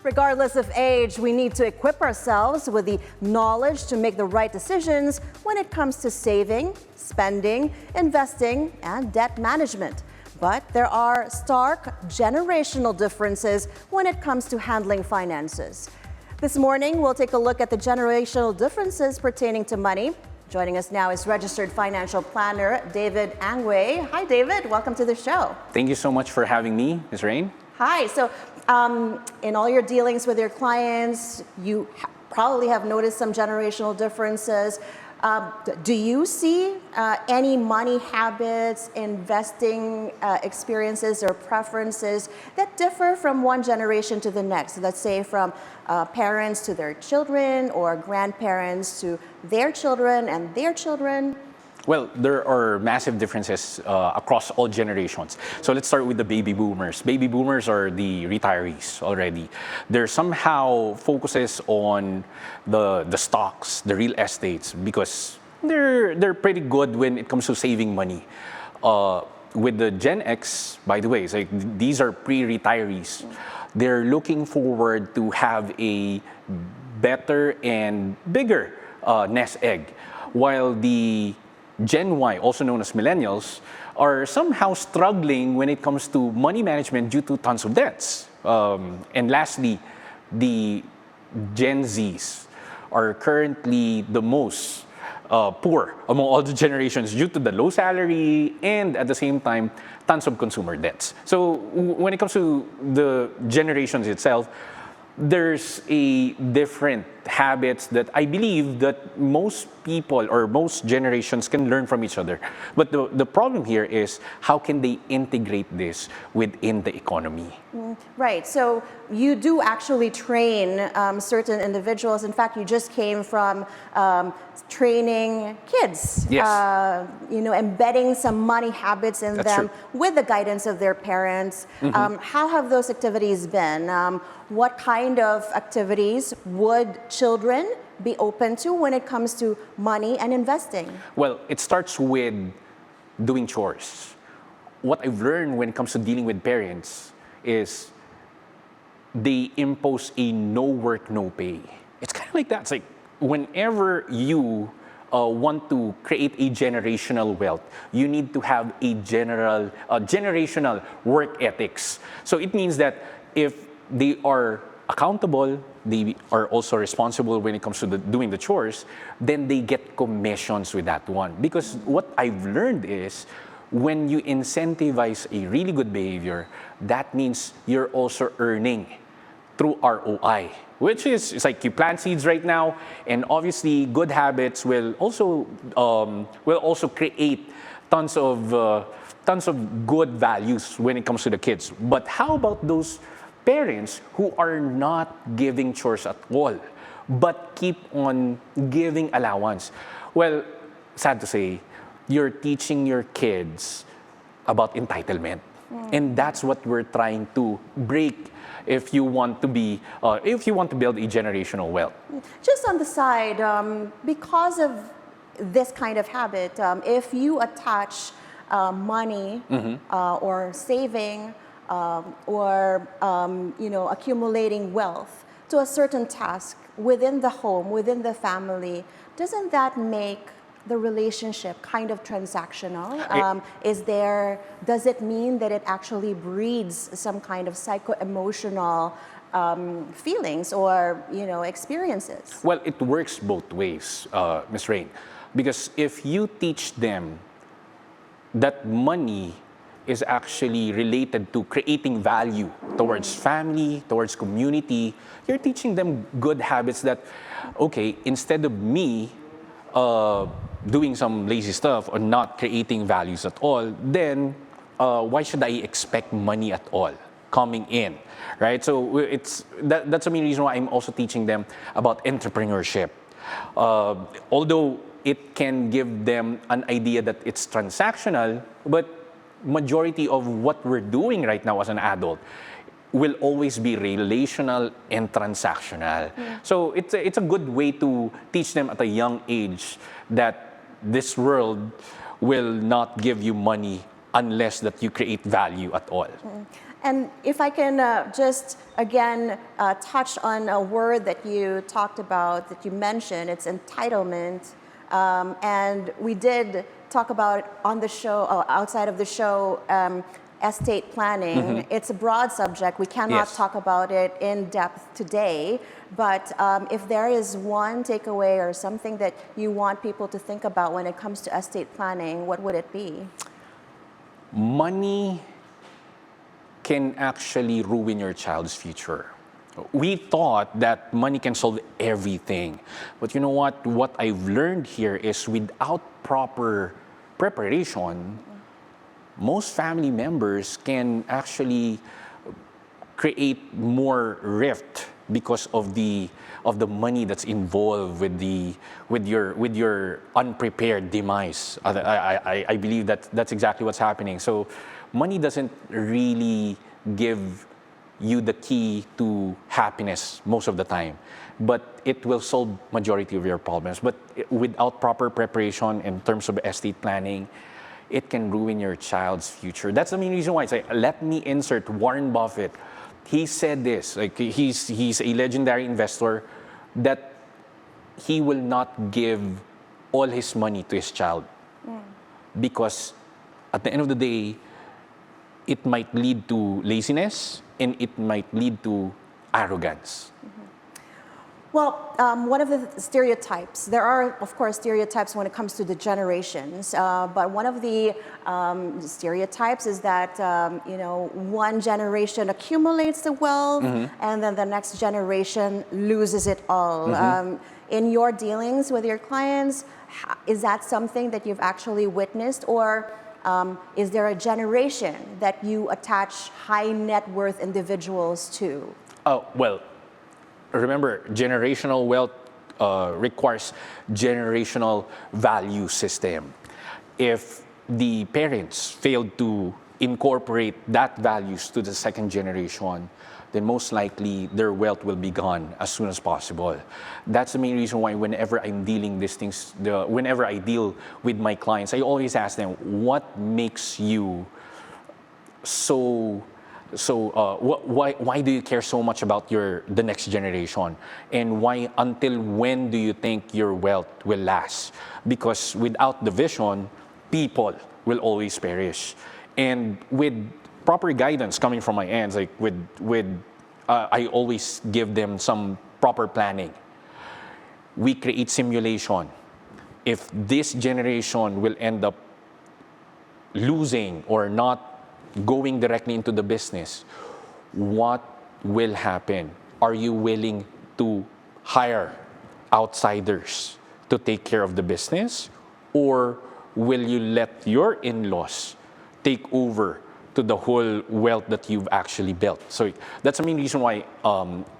Regardless of age, we need to equip ourselves with the knowledge to make the right decisions when it comes to saving, spending, investing, and debt management. But there are stark generational differences when it comes to handling finances. This morning, we'll take a look at the generational differences pertaining to money. Joining us now is registered financial planner David Angway. Hi, David. Welcome to the show. Thank you so much for having me, Ms. Raine. Hi. So, in all your dealings with your clients, you probably have noticed some generational differences. Do you see any money habits, investing experiences or preferences that differ from one generation to the next? Let's say from parents to their children or grandparents to their children and their children? Well, there are massive differences across all generations. So let's start with the baby boomers. Baby boomers are the retirees already. There somehow focuses on the stocks, the real estates, because they're pretty good when it comes to saving money. With the Gen X, by the way, it's like these are pre-retirees. They're looking forward to have a better and bigger nest egg, while the Gen Y, also known as millennials, are somehow struggling when it comes to money management due to tons of debts. And lastly, the Gen Zs are currently the most poor among all the generations due to the low salary and at the same time, tons of consumer debts. So when it comes to the generations itself, there's a different habits that I believe that most people or most generations can learn from each other. But the problem here is how can they integrate this within the economy? Right. So you do actually train certain individuals. In fact, you just came from training kids. Yes. Embedding some money habits in That's them true. with the guidance of their parents. How have those activities been? What kind of activities would children be open to when it comes to money and investing? Well, it starts with doing chores. What I've learned when it comes to dealing with parents is they impose a no work, no pay. It's kind of like that. It's like whenever you want to create a generational wealth, you need to have a generational work ethics. So it means that if they are accountable, they are also responsible when it comes to doing the chores, then they get commissions with that one. Because what I've learned is when you incentivize a really good behavior, that means you're also earning through ROI, which is it's like you plant seeds right now, and obviously good habits will also create tons of good values when it comes to the kids. But how about those parents who are not giving chores at all, but keep on giving allowance? Well, sad to say, you're teaching your kids about entitlement. And that's what we're trying to break if you want to build a generational wealth. Just on the side, because of this kind of habit, if you attach money or saving or accumulating wealth to a certain task within the home, within the family, doesn't that make the relationship kind of transactional? Does it mean that it actually breeds some kind of psycho-emotional feelings or experiences? Well, it works both ways, Ms. Raine, because if you teach them that money is actually related to creating value towards family, towards community, you're teaching them good habits that, okay, instead of me doing some lazy stuff or not creating values at all, then why should I expect money at all coming in, right? So that's the main reason why I'm also teaching them about entrepreneurship. Although it can give them an idea that it's transactional, but majority of what we're doing right now as an adult will always be relational and transactional. So it's a good way to teach them at a young age that this world will not give you money unless that you create value at all. And if I can just again touch on a word that you talked about, that you mentioned, it's entitlement. And we did talk about on the show, outside of the show, estate planning. It's a broad subject. We cannot talk about it in depth today. But if there is one takeaway or something that you want people to think about when it comes to estate planning, what would it be? Money can actually ruin your child's future. We thought that money can solve everything. But you know what? What I've learned here is without proper preparation, most family members can actually create more rift because of the money that's involved with your unprepared demise. I believe that that's exactly what's happening. So money doesn't really give you the key to happiness most of the time, but it will solve majority of your problems. But without proper preparation in terms of estate planning, it can ruin your child's future. That's the main reason why I say, let me insert Warren Buffett. He said this, like he's a legendary investor, that he will not give all his money to his child because at the end of the day, it might lead to laziness and it might lead to arrogance. Well, one of the stereotypes, there are, of course, stereotypes when it comes to the generations, but one of the stereotypes is that, one generation accumulates the wealth and then the next generation loses it all. In your dealings with your clients, is that something that you've actually witnessed, or is there a generation that you attach high net worth individuals to? Oh, well, remember, generational wealth requires generational value system. If the parents failed to incorporate that values to the second generation, then most likely their wealth will be gone as soon as possible. That's the main reason why whenever I'm dealing these things, whenever I deal with my clients, I always ask them, what makes you why do you care so much about the next generation? And why, until when do you think your wealth will last? Because without the vision, people will always perish. And with proper guidance coming from my ends, like I always give them some proper planning. We create simulation. If this generation will end up losing or not going directly into the business, what will happen? Are you willing to hire outsiders to take care of the business? Or will you let your in-laws take over to the whole wealth that you've actually built? So that's the main reason why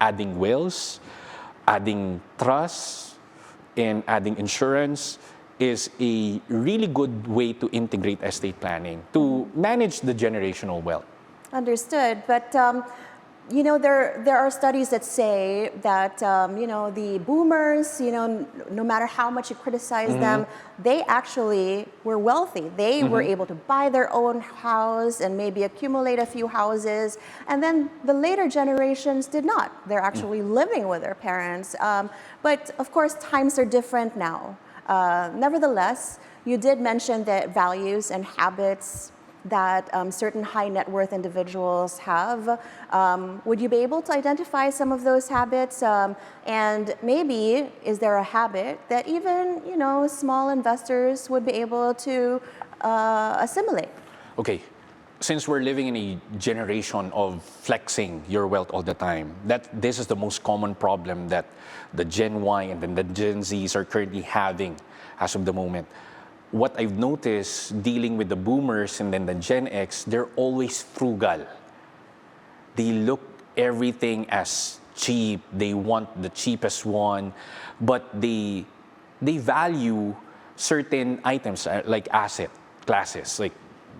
adding wills, adding trusts, and adding insurance is a really good way to integrate estate planning to manage the generational wealth. Understood, but there are studies that say that the boomers, no matter how much you criticize them, they actually were wealthy. They were able to buy their own house and maybe accumulate a few houses, and then the later generations did not. They're actually living with their parents. But of course, times are different now. Nevertheless, you did mention that values and habits that certain high net worth individuals have. Would you be able to identify some of those habits? And maybe, is there a habit that even, small investors would be able to assimilate? Okay, since we're living in a generation of flexing your wealth all the time, this is the most common problem that the Gen Y and then the Gen Zs are currently having as of the moment. What I've noticed dealing with the boomers and then the Gen X, they're always frugal. They look everything as cheap. They want the cheapest one, but they value certain items like asset classes. Like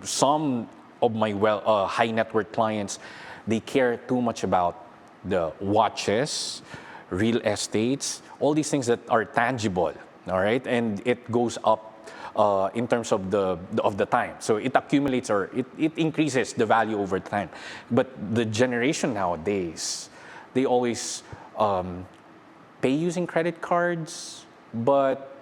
some of my high net worth clients, they care too much about the watches, real estates, all these things that are tangible, all right? And it goes up in terms of the time. So it accumulates or it increases the value over time. But the generation nowadays, they always pay using credit cards, but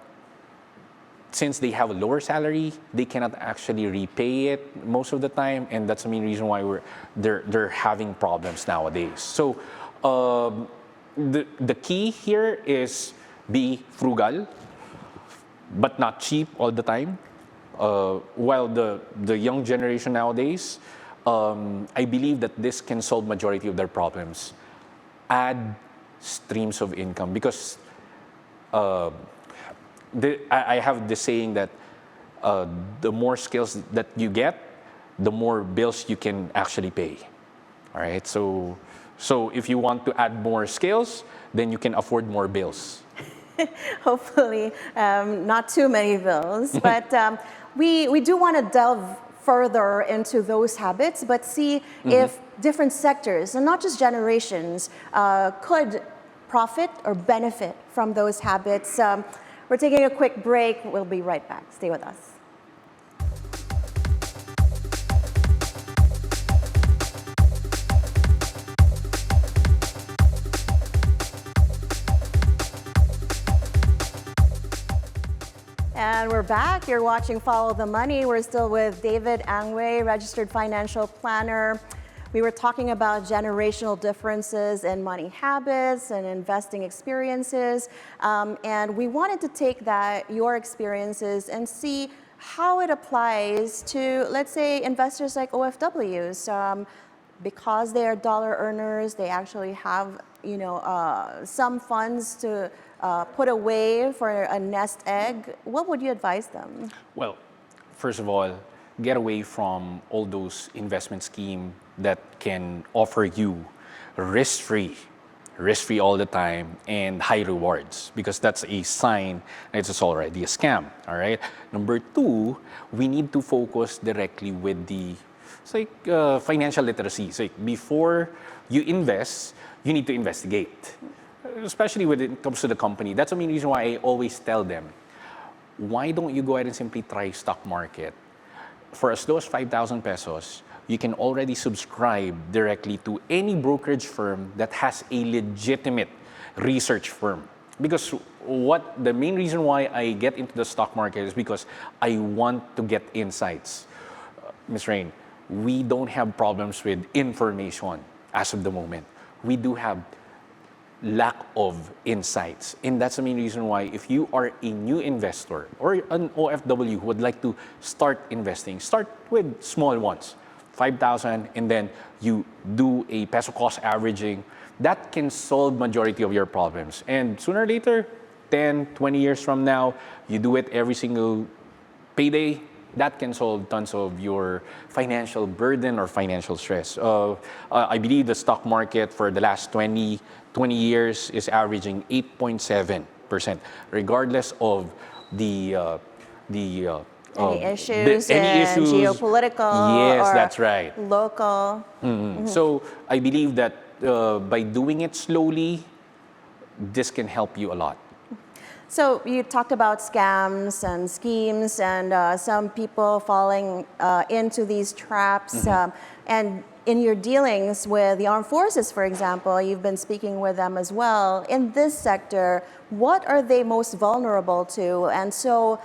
since they have a lower salary, they cannot actually repay it most of the time, and that's the main reason why they're having problems nowadays. So the key here is be frugal, but not cheap all the time. While the young generation nowadays, I believe that this can solve majority of their problems. Add streams of income, because I have this saying that the more skills that you get, the more bills you can actually pay. All right, so if you want to add more skills, then you can afford more bills. Hopefully, not too many bills, but we do want to delve further into those habits, but see if different sectors, and not just generations, could profit or benefit from those habits. We're taking a quick break. We'll be right back. Stay with us. And we're back. You're watching Follow the Money. We're still with David Angway, registered financial planner. We were talking about generational differences in money habits and investing experiences. And we wanted to take your experiences, and see how it applies to, let's say, investors like OFWs. Because they are dollar earners, they actually have, some funds to put away for a nest egg. What would you advise them? Well, first of all, get away from all those investment schemes that can offer you risk-free all the time, and high rewards, because that's a sign that it's already a scam, all right? Number two, we need to focus directly with financial literacy. So before you invest, you need to investigate, especially when it comes to the company. That's the main reason why I always tell them, why don't you go ahead and simply try stock market? For as low as 5,000 pesos, you can already subscribe directly to any brokerage firm that has a legitimate research firm. Because the main reason why I get into the stock market is because I want to get insights. Ms. Raine, we don't have problems with information as of the moment. We do have lack of insights. And that's the main reason why, if you are a new investor or an OFW who would like to start investing, start with small ones, 5,000, and then you do a peso cost averaging. That can solve majority of your problems. And sooner or later, 10, 20 years from now, you do it every single payday, that can solve tons of your financial burden or financial stress. I believe the stock market for the last 20 years is averaging 8.7%, regardless of any issues, geopolitical, yes, or that's right, local. So I believe that by doing it slowly, this can help you a lot. So you talked about scams and schemes, and some people falling into these traps. And in your dealings with the armed forces, for example, you've been speaking with them as well. In this sector, what are they most vulnerable to? And so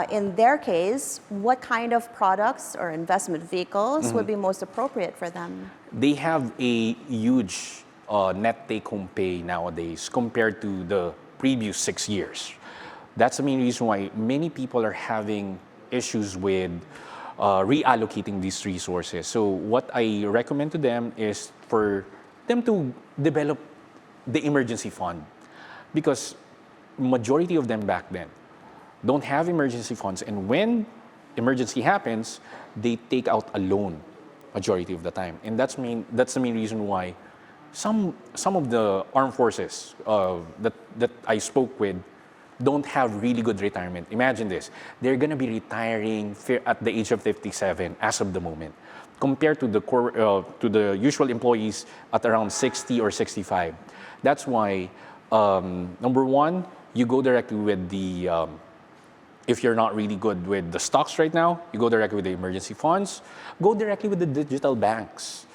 in their case, what kind of products or investment vehicles would be most appropriate for them? They have a huge net take-home pay nowadays compared to the previous 6 years. That's the main reason why many people are having issues with reallocating these resources. So what I recommend to them is for them to develop the emergency fund, because majority of them back then don't have emergency funds, and when emergency happens, they take out a loan majority of the time. And that's the main reason why some of the armed forces that I spoke with don't have really good retirement. Imagine this, they're gonna be retiring at the age of 57 as of the moment, compared to the usual employees at around 60 or 65. That's why, number one, you go directly with the if you're not really good with the stocks right now, you go directly with the emergency funds. Go directly with the digital banks.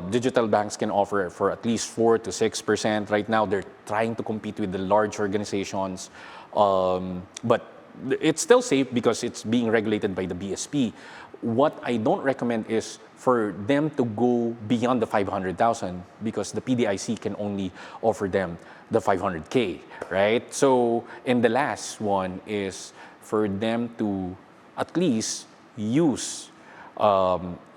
Digital banks can offer for at least 4 to 6%. Right now, they're trying to compete with the large organizations, but it's still safe because it's being regulated by the BSP. What I don't recommend is for them to go beyond the 500,000 because the PDIC can only offer them the 500K, right? So, and the last one is for them to at least use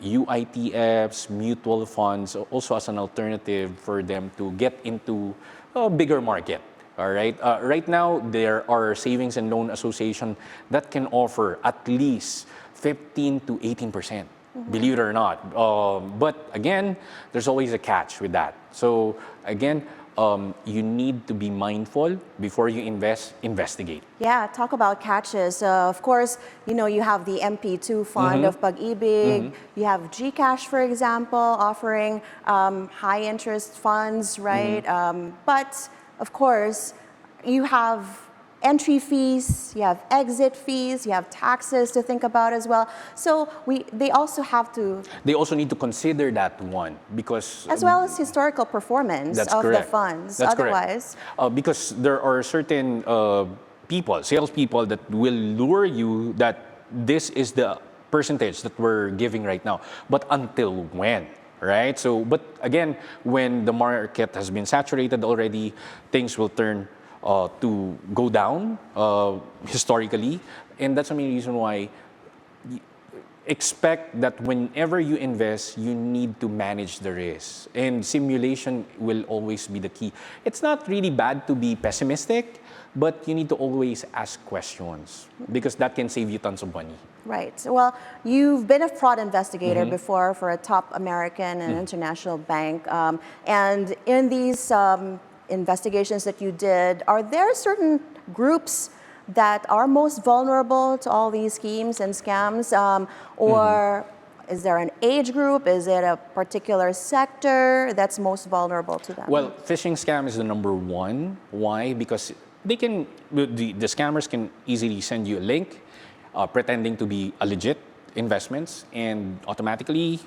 UITFs, mutual funds, also as an alternative for them to get into a bigger market. All right. Right now, there are savings and loan association that can offer at least 15 to 18%. Believe it or not. But again, there's always a catch with that. So again, you need to be mindful before you investigate. Yeah, talk about catches. Of course, you have the MP2 fund of Pag-ibig. You have GCash, for example, offering high interest funds, right? But of course, you have entry fees, you have exit fees, you have taxes to think about as well. So they also have to... They also need to consider that one because... As well as historical performance of the funds. That's otherwise... correct. Because there are certain salespeople that will lure you that this is the percentage that we're giving right now. But until when? Right? So, but again, when the market has been saturated already, things will turn to go down historically. And that's the main reason why expect that whenever you invest, you need to manage the risk. And simulation will always be the key. It's not really bad to be pessimistic, but you need to always ask questions because that can save you tons of money. Right. Well, you've been a fraud investigator before for a top American and international bank. And in these investigations that you did, are there certain groups that are most vulnerable to all these schemes and scams? Or is there an age group? Is it a particular sector that's most vulnerable to them? Well, phishing scam is the number one. Why? Because they can, the scammers can easily send you a link pretending to be a legit investments, and automatically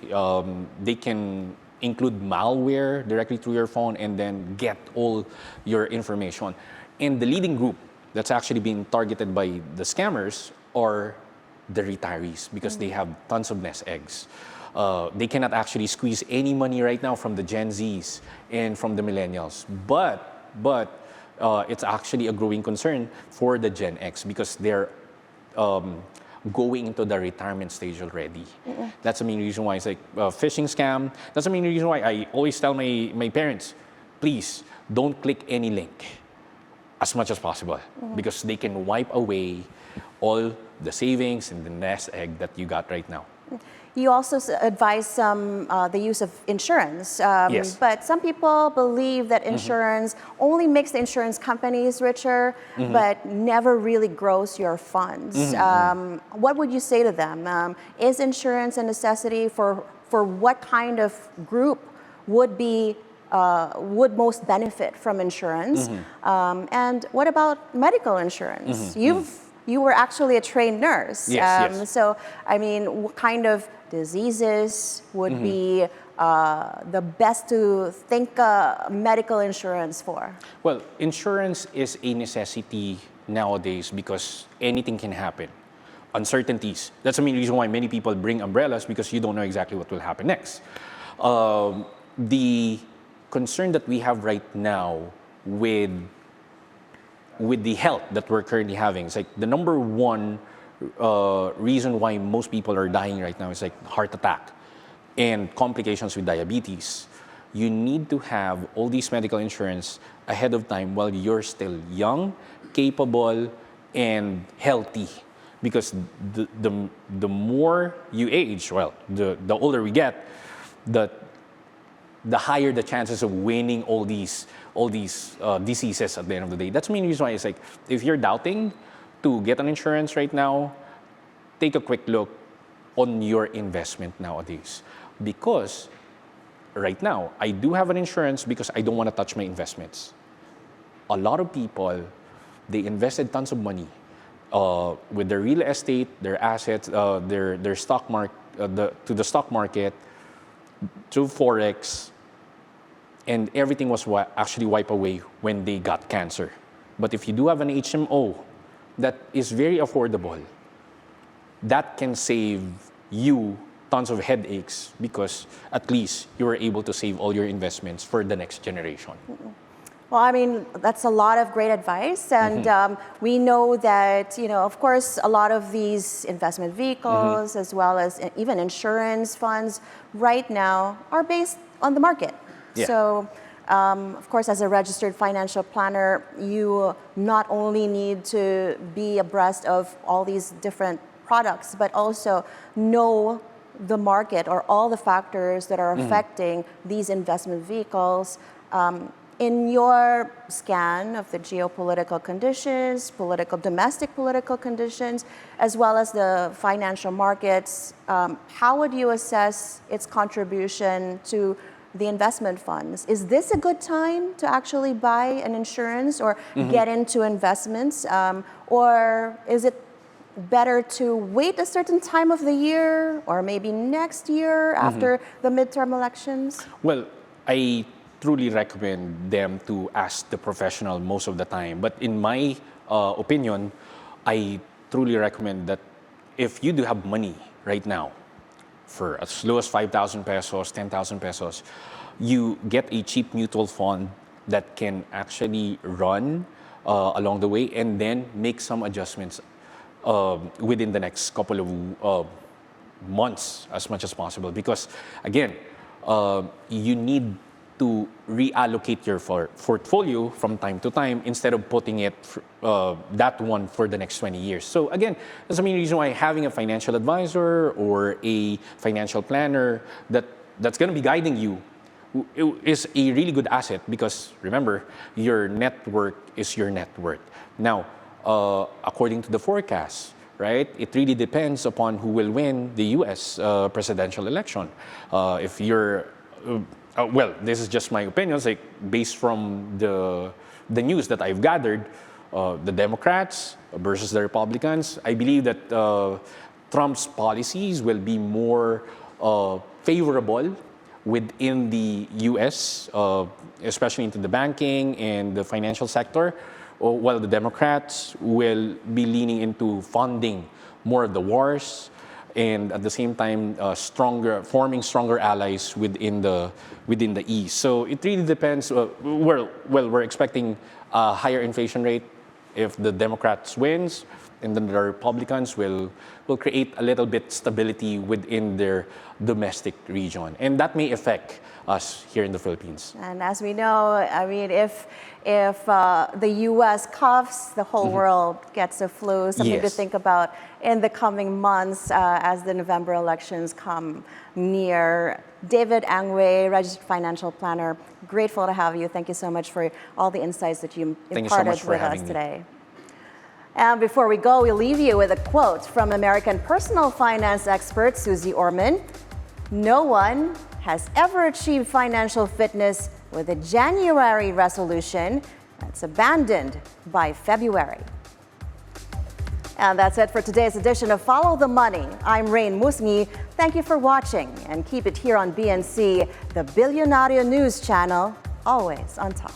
they can include malware directly through your phone and then get all your information. And the leading group that's actually being targeted by the scammers are the retirees because they have tons of nest eggs. They cannot actually squeeze any money right now from the Gen Zs and from the millennials. But it's actually a growing concern for the Gen X because they're going into the retirement stage already. That's the main reason why it's like phishing scam. That's the main reason why I always tell my parents, please don't click any link as much as possible because they can wipe away all the savings and the nest egg that you got right now. You also advise the use of insurance. Yes. But some people believe that insurance only makes the insurance companies richer, but never really grows your funds. What would you say to them? Is insurance a necessity for what kind of group would most benefit from insurance? And what about medical insurance? You were actually a trained nurse. Yes. So, I mean, what kind of diseases would be the best to think medical insurance for? Well, insurance is a necessity nowadays because anything can happen. Uncertainties. That's the main reason why many people bring umbrellas because you don't know exactly what will happen next. The concern that we have right now with the health that we're currently having, it's like the number one reason why most people are dying right now is like heart attack and complications with diabetes. You need to have all these medical insurance ahead of time while you're still young, capable, and healthy. Because the more you age, well, the older we get, the higher the chances of winning all these diseases at the end of the day. That's the main reason why it's like, if you're doubting to get an insurance right now, take a quick look on your investment nowadays. Because right now, I do have an insurance because I don't want to touch my investments. A lot of people, they invested tons of money with their real estate, their assets, their stock market, to the stock market, through forex, and everything was actually wiped away when they got cancer. But if you do have an HMO that is very affordable, that can save you tons of headaches because at least you were able to save all your investments for the next generation. Well, I mean, that's a lot of great advice. And we know that, of course, a lot of these investment vehicles, as well as even insurance funds right now are based on the market. Yeah. So, of course, as a registered financial planner, you not only need to be abreast of all these different products, but also know the market or all the factors that are affecting these investment vehicles. In your scan of the geopolitical conditions, domestic political conditions, as well as the financial markets, how would you assess its contribution to the investment funds? Is this a good time to actually buy an insurance or get into investments? Or is it better to wait a certain time of the year or maybe next year after the midterm elections? Well, I truly recommend them to ask the professional most of the time. But in my opinion, I truly recommend that if you do have money right now, for as low as 5,000 pesos, 10,000 pesos, you get a cheap mutual fund that can actually run along the way and then make some adjustments within the next couple of months as much as possible. Because again, you need to reallocate your portfolio from time to time instead of putting it that one for the next 20 years. So again, that's the main reason why having a financial advisor or a financial planner that's going to be guiding you is a really good asset, because remember, your net worth is your net worth. Now, according to the forecast, right, it really depends upon who will win the U.S. Presidential election. If you're well, this is just my opinions, like based from the news that I've gathered, the Democrats versus the Republicans. I believe that Trump's policies will be more favorable within the U.S., especially into the banking and the financial sector, while the Democrats will be leaning into funding more of the wars, and at the same time forming stronger allies within the East. So it really depends. We're expecting a higher inflation rate if the Democrats wins, and then the Republicans will create a little bit stability within their domestic region, and that may affect us here in the Philippines. And as we know, I mean, if the U.S. coughs, the whole world gets a flu. Something to think about in the coming months as the November elections come near. David Angway, registered financial planner, grateful to have you. Thank you so much for all the insights that you imparted with us today. And before we go, we'll leave you with a quote from American personal finance expert Susie Orman. No one has ever achieved financial fitness with a January resolution that's abandoned by February. And that's it for today's edition of Follow the Money. I'm Raine Musñgi. Thank you for watching, and keep it here on BNC, the Bilyonaryo News Channel, always on top.